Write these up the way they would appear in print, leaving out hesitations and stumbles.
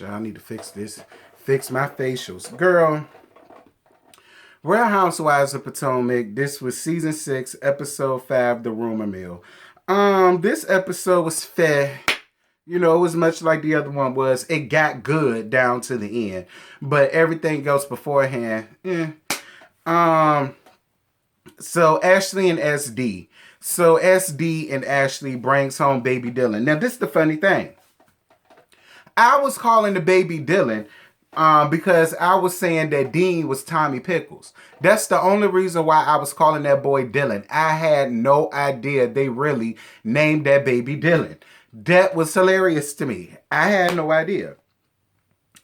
I need to fix this. Fix my facials. Girl, Real Housewives of Potomac. This was season 6, episode 5, The Rumor Mill. This episode was fair. You know, it was much like the other one was. It got good down to the end. But everything else beforehand, So Ashley and SD. So SD and Ashley brings home baby Dylan. Now, this is the funny thing. I was calling the baby Dylan because I was saying that Dean was Tommy Pickles. That's the only reason why I was calling that boy Dylan. I had no idea they really named that baby Dylan. That was hilarious to me. I had no idea.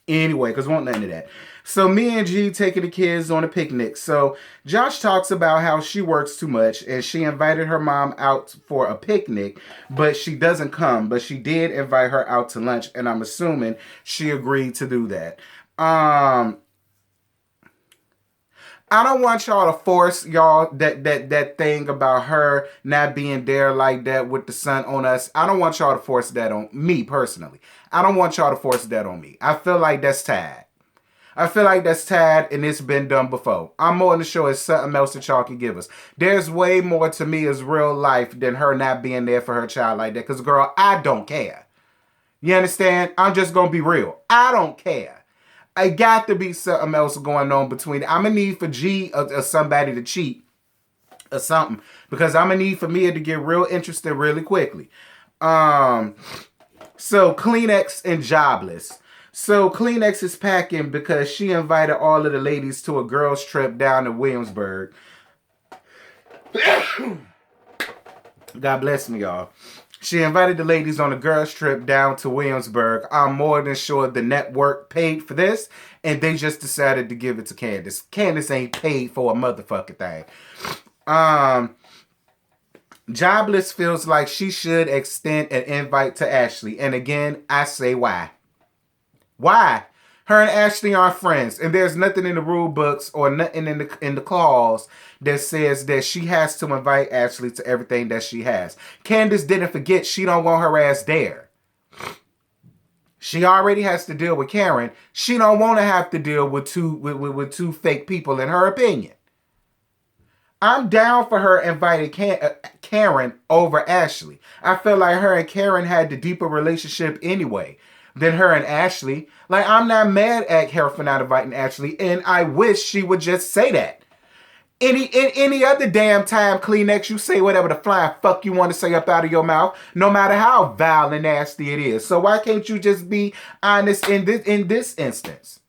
Anyway, because won't none of that. So me and G taking the kids on a picnic. So Josh talks about how she works too much and she invited her mom out for a picnic, but she doesn't come. But she did invite her out to lunch, and I'm assuming she agreed to do that. I don't want y'all to force y'all that thing about her not being there like that with the sun on us. I don't want y'all to force that on me personally. I don't want y'all to force that on me. I feel like that's tired. I feel like that's tired and it's been done before. I'm more than sure it's something else that y'all can give us. There's way more to me as real life than her not being there for her child like that. Because, girl, I don't care. You understand? I'm just going to be real. I don't care. I got to be something else going on between. I'm going to need for G or somebody to cheat or something. Because I'm going to need for Mia to get real interested really quickly. So Kleenex and jobless. So Kleenex is packing because she invited all of the ladies to a girls trip down to Williamsburg. God bless me, y'all. She invited the ladies on a girls trip down to Williamsburg. I'm more than sure the network paid for this, and they just decided to give it to Candace. Candace ain't paid for a motherfucking thing. Jobless feels like she should extend an invite to Ashley. And again, I say why. Why? Her and Ashley aren't friends, and there's nothing in the rule books or nothing in the clause that says that she has to invite Ashley to everything that she has. Candace didn't forget she don't want her ass there. She already has to deal with Karen. She don't want to have to deal with two fake people, in her opinion. I'm down for her inviting Karen over Ashley. I feel like her and Karen had the deeper relationship anyway than her and Ashley. Like, I'm not mad at her for not inviting Ashley, and I wish she would just say that. Any other damn time, Kleenex, you say whatever the flying fuck you want to say up out of your mouth, no matter how vile and nasty it is. So why can't you just be honest in this instance?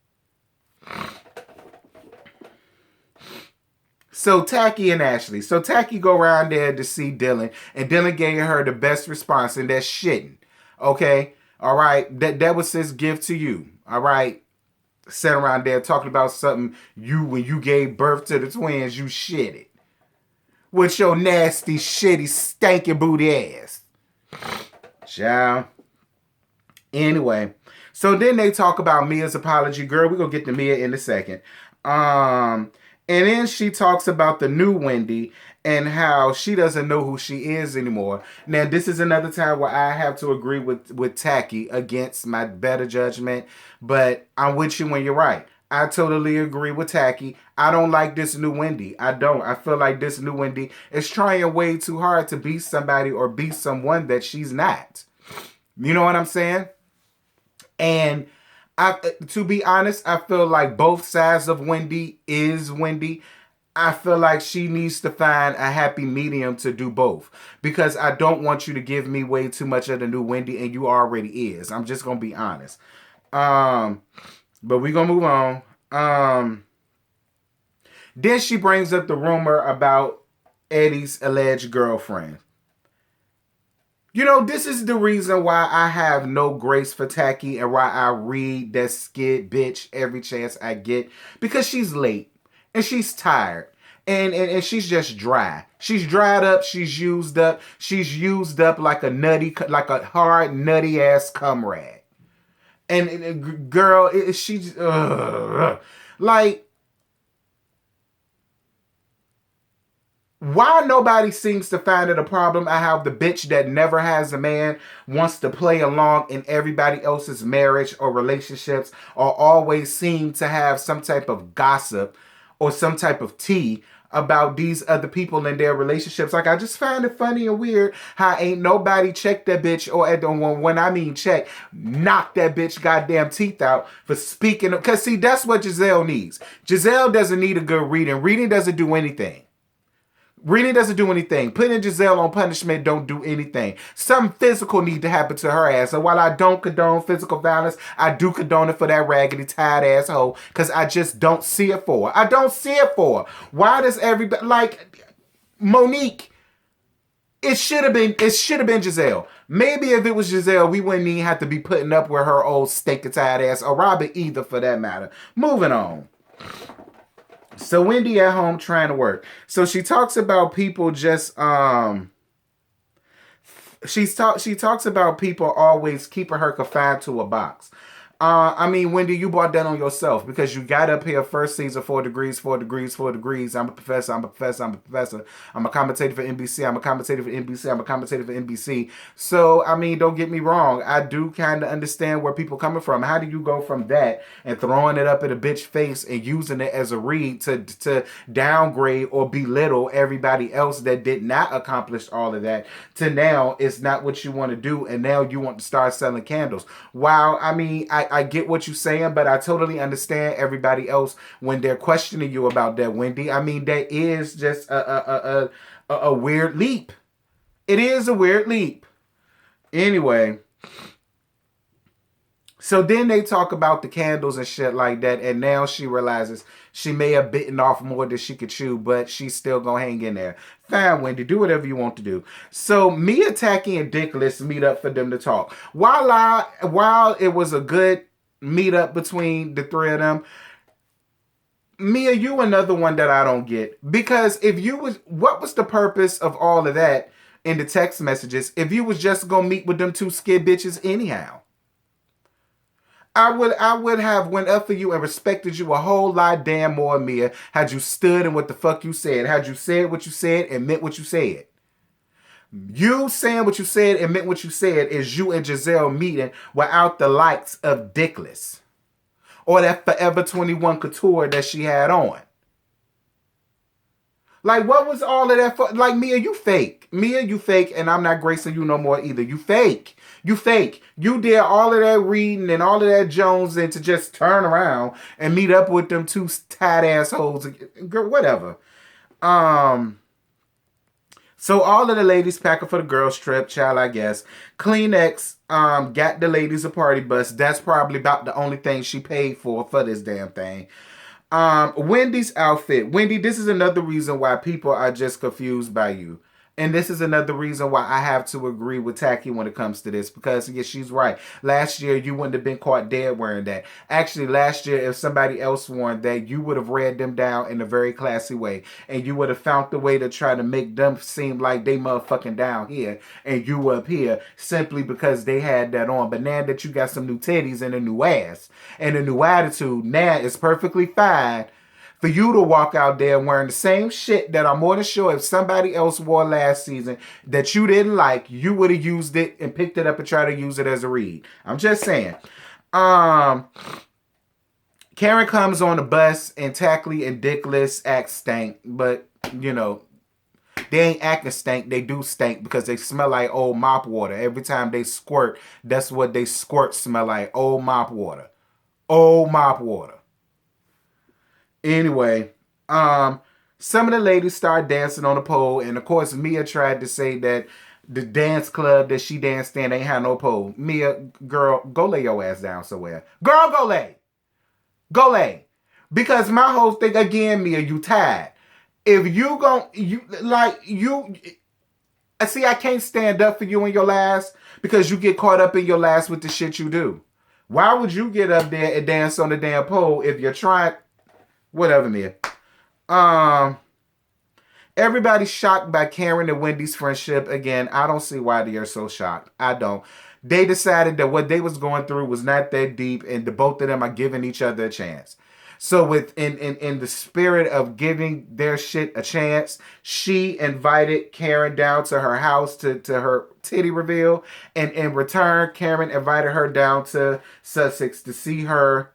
So Tacky and Ashley. So Tacky go around there to see Dylan, and Dylan gave her the best response, and that's shitting. Okay? All right? That was his gift to you. All right? Sat around there talking about something when you gave birth to the twins, you shitted. With your nasty, shitty, stanky booty ass. Ciao. Anyway. So then they talk about Mia's apology. Girl, we're going to get to Mia in a second. And then she talks about the new Wendy and how she doesn't know who she is anymore. Now, this is another time where I have to agree with Tacky against my better judgment, but I'm with you when you're right. I totally agree with Tacky. I don't like this new Wendy. I don't. I feel like this new Wendy is trying way too hard to be somebody or be someone that she's not. You know what I'm saying? And to be honest, I feel like both sides of Wendy is Wendy. I feel like she needs to find a happy medium to do both. Because I don't want you to give me way too much of the new Wendy, and you already is. I'm just going to be honest. But we're going to move on. Then she brings up the rumor about Eddie's alleged girlfriend. You know, this is the reason why I have no grace for Tacky and why I read that skid bitch every chance I get. Because she's late. And she's tired. And she's just dry. She's dried up. She's used up. She's used up like a hard, nutty ass cum rag. And girl, she's like, Why nobody seems to find it a problem at how the bitch that never has a man wants to play along in everybody else's marriage or relationships, or always seem to have some type of gossip or some type of tea about these other people in their relationships. Like, I just find it funny and weird how ain't nobody check that bitch, or at the when I mean check, knock that bitch goddamn teeth out for speaking. Because see, that's what Giselle needs. Giselle doesn't need a good reading. Reading doesn't do anything. Reading doesn't do anything. Putting Giselle on punishment don't do anything. Something physical need to happen to her ass. And while I don't condone physical violence, I do condone it for that raggedy, tired asshole. Because I just don't see it for her. I don't see it for her. Why does everybody, like, Monique, it should have been Giselle. Maybe if it was Giselle, we wouldn't even have to be putting up with her old stinking tired ass, or Robin either for that matter. Moving on. So Wendy at home trying to work. So she talks about people just she talks about people always keeping her confined to a box. I mean, Wendy, you brought that on yourself because you got up here first season 4 degrees, 4 degrees, 4 degrees. I'm a professor, I'm a professor, I'm a professor. I'm a commentator for NBC, I'm a commentator for NBC, I'm a commentator for NBC. So, I mean, don't get me wrong. I do kind of understand where people coming from. How do you go from that and throwing it up in a bitch face and using it as a read to downgrade or belittle everybody else that did not accomplish all of that, to now it's not what you want to do and now you want to start selling candles? Wow, I mean, I get what you're saying, but I totally understand everybody else when they're questioning you about that, Wendy. I mean, that is just a weird leap. It is a weird leap. Anyway, so then they talk about the candles and shit like that, and now she realizes she may have bitten off more than she could chew, but she's still gonna hang in there. Fine, Wendy, do whatever you want to do. So Mia, Tacky, and Dickless meet up for them to talk. While it was a good meetup between the three of them, Mia, you another one that I don't get. Because what was the purpose of all of that in the text messages if you was just gonna meet with them two skid bitches anyhow? I would have went up for you and respected you a whole lot damn more, Mia, had you stood in what the fuck you said. Had you said what you said and meant what you said. You saying what you said and meant what you said is you and Giselle meeting without the likes of Dickless. Or that Forever 21 couture that she had on. Like, what was all of that for? Like, Mia, you fake. Mia, you fake, and I'm not gracing you no more either. You fake. You fake. You did all of that reading and all of that Jones and to just turn around and meet up with them two tight assholes. Girl, whatever. So all of the ladies packing for the girls trip, child, I guess. Kleenex got the ladies a party bus. That's probably about the only thing she paid for this damn thing. Wendy's outfit. Wendy, this is another reason why people are just confused by you. And this is another reason why I have to agree with Tacky when it comes to this. Because, yeah, she's right. Last year, you wouldn't have been caught dead wearing that. Actually, last year, if somebody else worn that, you would have read them down in a very classy way. And you would have found the way to try to make them seem like they motherfucking down here. And you up here simply because they had that on. But now that you got some new titties and a new ass and a new attitude, now it's perfectly fine for you to walk out there wearing the same shit that I'm more than sure if somebody else wore last season that you didn't like, you would have used it and picked it up and tried to use it as a read. I'm just saying. Karen comes on the bus and Tacky and Dickless act stank, but you know, they ain't acting stank, they do stank because they smell like old mop water. Every time they squirt, that's what they squirt smell like, old mop water. Old mop water. Anyway, some of the ladies start dancing on the pole, and of course, Mia tried to say that the dance club that she danced in ain't had no pole. Mia, girl, go lay your ass down somewhere. Girl, go lay. Go lay. Because my whole thing, again, Mia, you tired. If you see, I can't stand up for you in your last because you get caught up in your last with the shit you do. Why would you get up there and dance on the damn pole if you're trying... Whatever, Mia. Everybody's shocked by Karen and Wendy's friendship. Again, I don't see why they are so shocked. I don't. They decided that what they was going through was not that deep, and the both of them are giving each other a chance. So in the spirit of giving their shit a chance, she invited Karen down to her house to her titty reveal. And in return, Karen invited her down to Sussex to see her,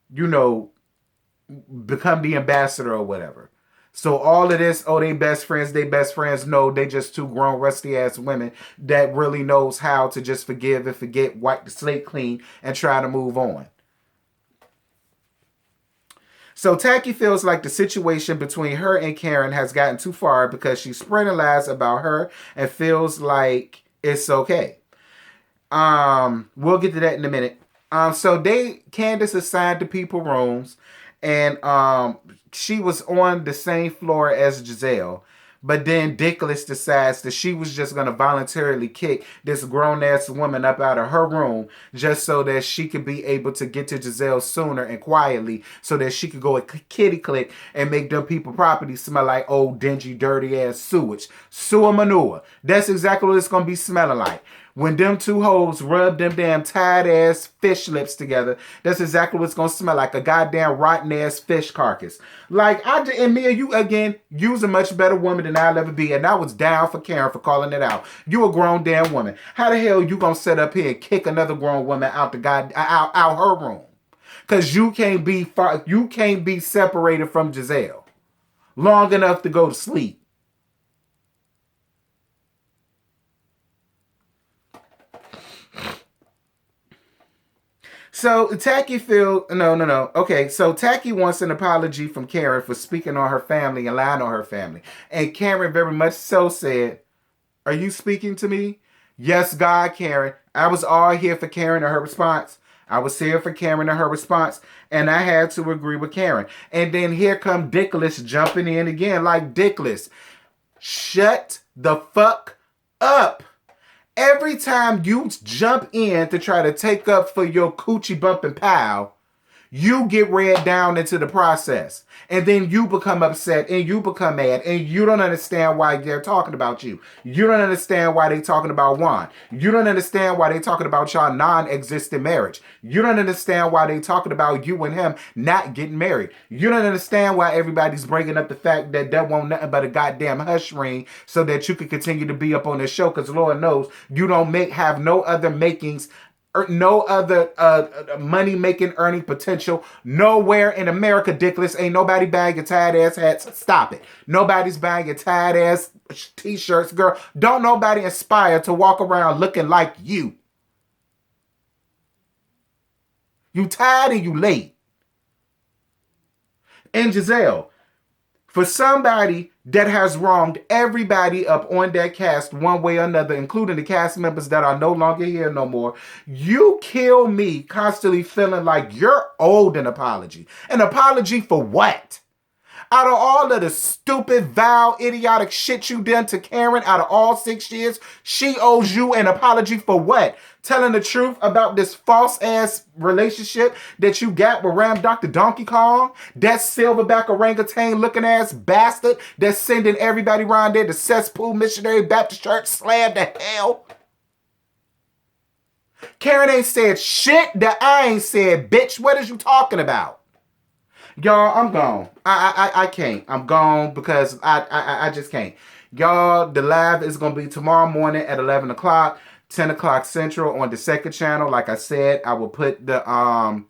you know, become the ambassador or whatever. So all of this, oh, they best friends. No, they just two grown, rusty ass women that really knows how to just forgive and forget, wipe the slate clean, and try to move on. So Tacky feels like the situation between her and Karen has gotten too far because she's spreading lies about her and feels like it's okay. We'll get to that in a minute. So Candace assigned to people rooms, and she was on the same floor as Giselle. But then Dickless decides that she was just going to voluntarily kick this grown-ass woman up out of her room just so that she could be able to get to Giselle sooner and quietly so that she could go a kitty click and make them people property smell like old, dingy, dirty-ass sewage. Sewer manure. That's exactly what it's going to be smelling like. When them two hoes rub them damn tired-ass fish lips together, that's exactly what it's going to smell like, a goddamn rotten-ass fish carcass. Like, and Mia, you, again, you's a much better woman than I'll ever be, and I was down for Karen for calling it out. You a grown damn woman. How the hell you going to sit up here and kick another grown woman out her room? Because you can't be separated from Giselle long enough to go to sleep. So Tacky no. Okay, so Tacky wants an apology from Karen for speaking on her family and lying on her family. And Karen very much so said, "Are you speaking to me?" Yes, God, Karen. I was all here for Karen and her response. I was here for Karen and her response, and I had to agree with Karen. And then here come Dickless jumping in again, like, Dickless, shut the fuck up. Every time you jump in to try to take up for your coochie bumping pal, you get read down into the process. And then you become upset and you become mad and you don't understand why they're talking about you. You don't understand why they're talking about Juan. You don't understand why they're talking about your non-existent marriage. You don't understand why they're talking about you and him not getting married. You don't understand why everybody's bringing up the fact that they want nothing but a goddamn hush ring so that you can continue to be up on this show, because Lord knows you don't have no other makings, no other money-making earning potential nowhere in America, Dickless. Ain't nobody buying your tired-ass hats. Stop it. Nobody's buying your tired-ass t-shirts, girl. Don't nobody aspire to walk around looking like you. You tired and you late. And Giselle, for somebody that has wronged everybody up on that cast one way or another, including the cast members that are no longer here no more, you kill me constantly feeling like you're owed an apology. An apology for what? Out of all of the stupid, vile, idiotic shit you done to Karen out of all 6 years, she owes you an apology for what? Telling the truth about this false-ass relationship that you got with Ram Dr. Donkey Kong? That silverback orangutan-looking-ass bastard that's sending everybody around there to Cesspool Missionary Baptist Church slam to hell? Karen ain't said shit that I ain't said, bitch. What is you talking about? Y'all, I'm gone. I can't. I'm gone because I just can't. Y'all, the live is going to be tomorrow morning at 11 o'clock, 10 o'clock Central on the second channel. Like I said, I will put the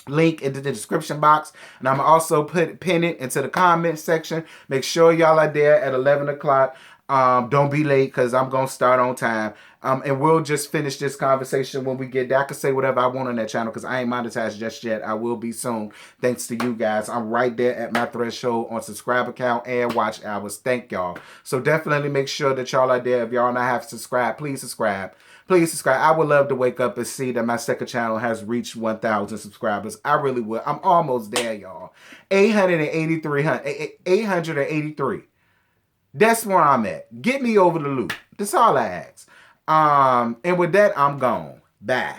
link into the description box, and I'm also pin it into the comment section. Make sure y'all are there at 11 o'clock. Don't be late because I'm going to start on time. And we'll just finish this conversation when we get there. I can say whatever I want on that channel because I ain't monetized just yet. I will be soon. Thanks to you guys. I'm right there at my threshold on subscriber count and watch hours. Thank y'all. So definitely make sure that y'all are there. If y'all not have subscribed, please subscribe. Please subscribe. I would love to wake up and see that my second channel has reached 1,000 subscribers. I really would. I'm almost there, y'all. 883. That's where I'm at. Get me over the loop. That's all I ask. And with that, I'm gone. Bye.